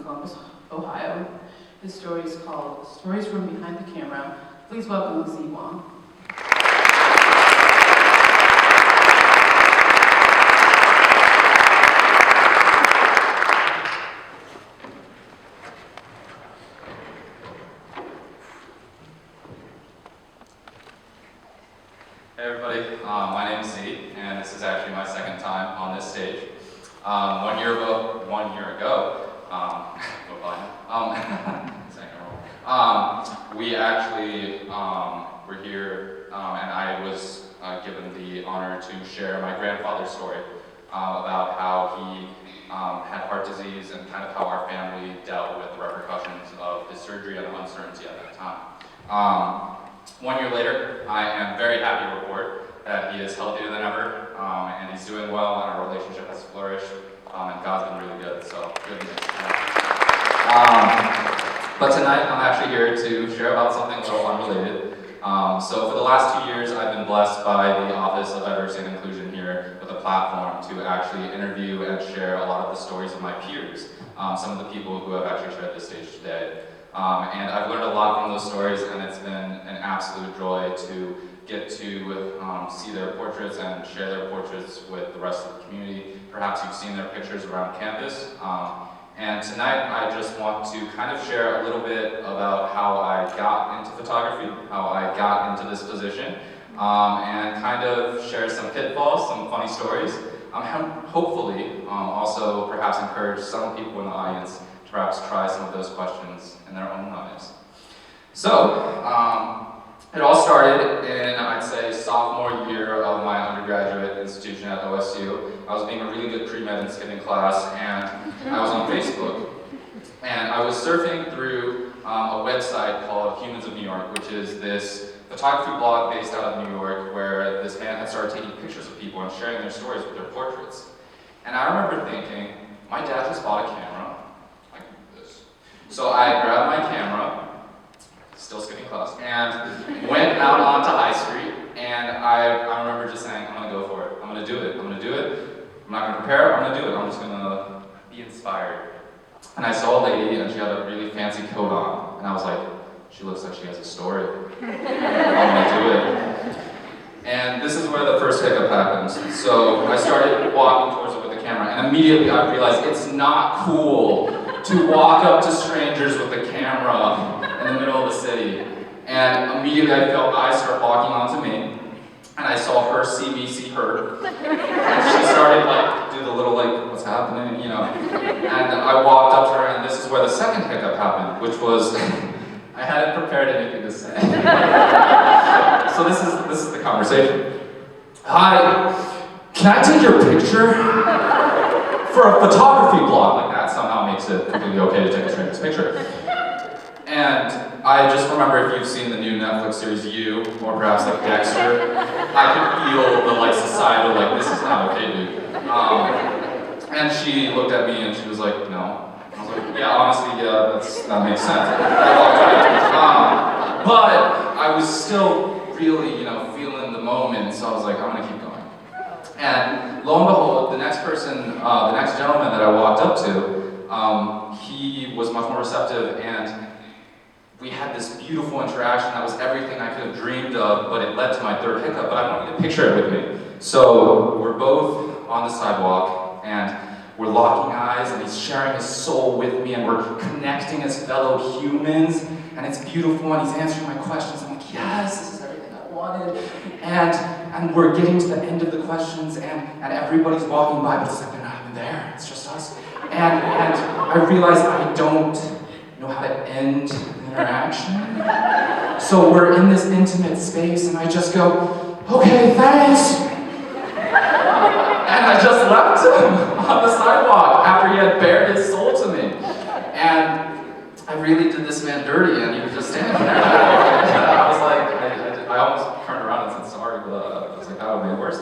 Columbus, Ohio. His story is called Stories from Behind the Camera. Please welcome Ziyue Wang. Hey everybody, my name is Ziyue, and this is actually my second time on this stage. 1 year ago, we actually were here, and I was given the honor to share my grandfather's story about how he had heart disease and kind of how our family dealt with the repercussions of his surgery and the uncertainty at that time. 1 year later, I am very happy to report that he is healthier than ever, and he's doing well, and our relationship has flourished, and God's been really good, so good news. But tonight, I'm actually here to share about something a little unrelated. So for the last 2 years, I've been blessed by the Office of Diversity and Inclusion here with a platform to actually interview and share a lot of the stories of my peers, some of the people who have actually shared this stage today. And I've learned a lot from those stories, and it's been an absolute joy to get to see their portraits and share their portraits with the rest of the community. Perhaps you've seen their pictures around campus. And tonight I just want to kind of share a little bit about how I got into photography, how I got into this position, and kind of share some pitfalls, some funny stories. Hopefully also perhaps encourage some people in the audience to perhaps try some of those questions in their own lives. So, it all started in, I'd say, sophomore year of my undergraduate institution at OSU. I was being a really good pre-med and skipping class, and I was on Facebook. And I was surfing through a website called Humans of New York, which is this photography blog based out of New York, where this man had started taking pictures of people and sharing their stories with their portraits. And I remember thinking, my dad just bought a camera. I can do this. So I grabbed my camera, still skipping class, and went out onto High Street, and I remember just saying, I'm gonna go for it. I'm gonna do it. I'm gonna do it. I'm not gonna prepare, I'm gonna do it. I'm just gonna be inspired. And I saw a lady, and she had a really fancy coat on, and I was like, she looks like she has a story. I'm gonna do it. And this is where the first hiccup happens. So I started walking towards it with the camera, and immediately I realized it's not cool to walk up to strangers with a camera in the middle of the city. And immediately I felt eyes start locking onto me, and I saw her see me see her. And she started like, do the little like, what's happening, you know. And I walked up to her, and this is where the second hiccup happened, which was, I hadn't prepared anything to say. So this is the conversation. Hi, can I take your picture? For a photography blog, like that somehow makes it completely okay to take a stranger's picture. And I just remember, if you've seen the new Netflix series Ziyue, or perhaps like Dexter, I could feel the like societal, like, this is not okay, dude. And she looked at me and she was like, no. I was like, yeah, honestly, yeah, that makes sense. I walked away. But I was still really, feeling the moment, so I was like, I'm gonna keep going. And lo and behold, the next gentleman that I walked up to, he was much more receptive, and we had this beautiful interaction that was everything I could have dreamed of, but it led to my third hiccup, but I want you to picture it with me. So we're both on the sidewalk, and we're locking eyes, and he's sharing his soul with me, and we're connecting as fellow humans, and it's beautiful, and he's answering my questions. I'm like, yes, this is everything I wanted. And we're getting to the end of the questions, and everybody's walking by, but it's like they're not even there. It's just us. And I realize I don't know how to end the interaction. So we're in this intimate space, and I just go, okay, thanks. And I just left him on the sidewalk after he had bared his soul to me. And I really did this man dirty, and he was just standing there. I was like, I almost turned around and said sorry, but I was like, that would have been worse.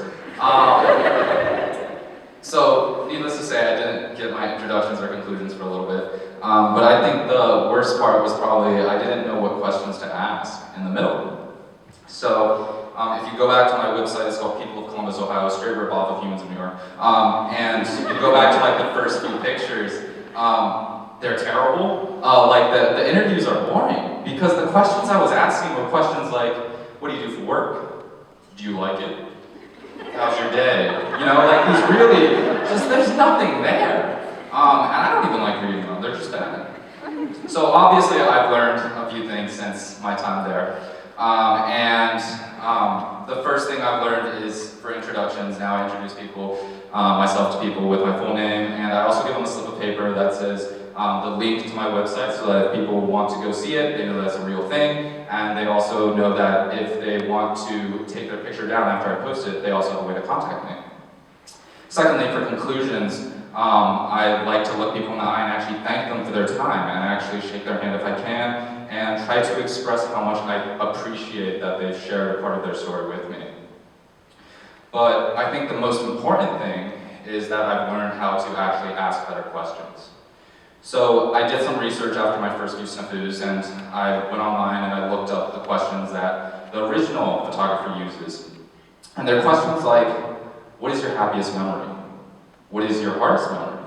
So, needless to say, I didn't get my introductions or conclusions for a little bit. But I think the worst part was probably I didn't know what questions to ask in the middle. So, if you go back to my website, it's called People of Columbus, Ohio, straight rip off of Humans of New York. And you go back to like the first few pictures, they're terrible. Like the interviews are boring because the questions I was asking were questions like, what do you do for work? Do you like it? How's your day? You know, like these really, just there's nothing there. And I don't even like reading them, they're just bad. So obviously I've learned a few things since my time there. The first thing I've learned is for introductions, now I introduce people, myself to people with my full name, and I also give them a slip of paper that says the link to my website so that if people want to go see it, they know that's a real thing, and they also know that if they want to take their picture down after I post it, they also have a way to contact me. Secondly, for conclusions, I like to look people in the eye and actually thank them for their time and actually shake their hand if I can and try to express how much I appreciate that they've shared a part of their story with me. But I think the most important thing is that I've learned how to actually ask better questions. So I did some research after my first few snafus and I went online and I looked up the questions that the original photographer uses. And they're questions like, what is your happiest memory? What is your hardest memory?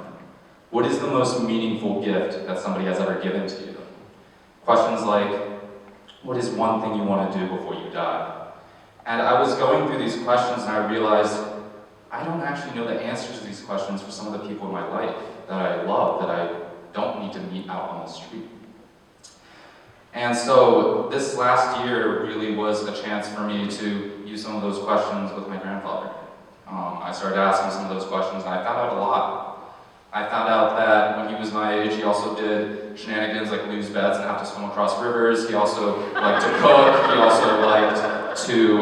What is the most meaningful gift that somebody has ever given to you? Questions like, what is one thing you want to do before you die? And I was going through these questions and I realized I don't actually know the answers to these questions for some of the people in my life that I love, that I don't need to meet out on the street. And so this last year really was a chance for me to use some of those questions with my grandfather. I started asking some of those questions and I found out a lot. I found out that when he was my age, he also did shenanigans like lose bets and have to swim across rivers. He also liked to cook. He also liked to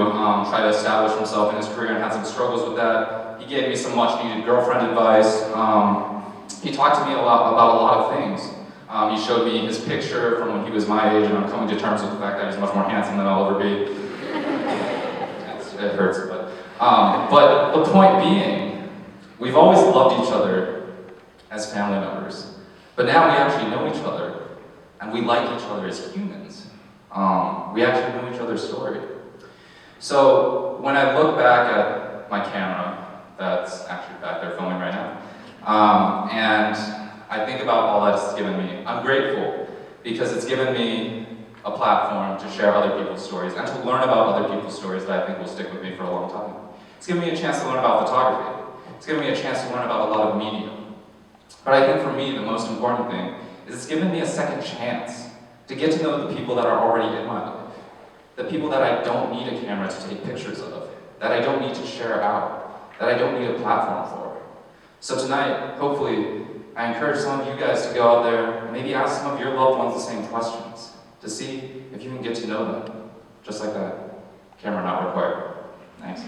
try to establish himself in his career and had some struggles with that. He gave me some much needed girlfriend advice. He talked to me about a lot of things. He showed me his picture from when he was my age, and I'm coming to terms with the fact that he's much more handsome than I'll ever be. It hurts, but the point being, we've always loved each other as family members, but now we actually know each other, and we like each other as humans. We actually know each other's story. So when I look back at my camera, that's actually back there filming right now, and I think about all that it's given me, I'm grateful because it's given me a platform to share other people's stories and to learn about other people's stories that I think will stick with me for a long time. It's given me a chance to learn about photography. It's given me a chance to learn about a lot of media. But I think for me, the most important thing is it's given me a second chance to get to know the people that are already in my life, the people that I don't need a camera to take pictures of, that I don't need to share out, that I don't need a platform for. So tonight, hopefully, I encourage some of you guys to go out there and maybe ask some of your loved ones the same questions to see if you can get to know them, just like that. Camera not required. Thanks.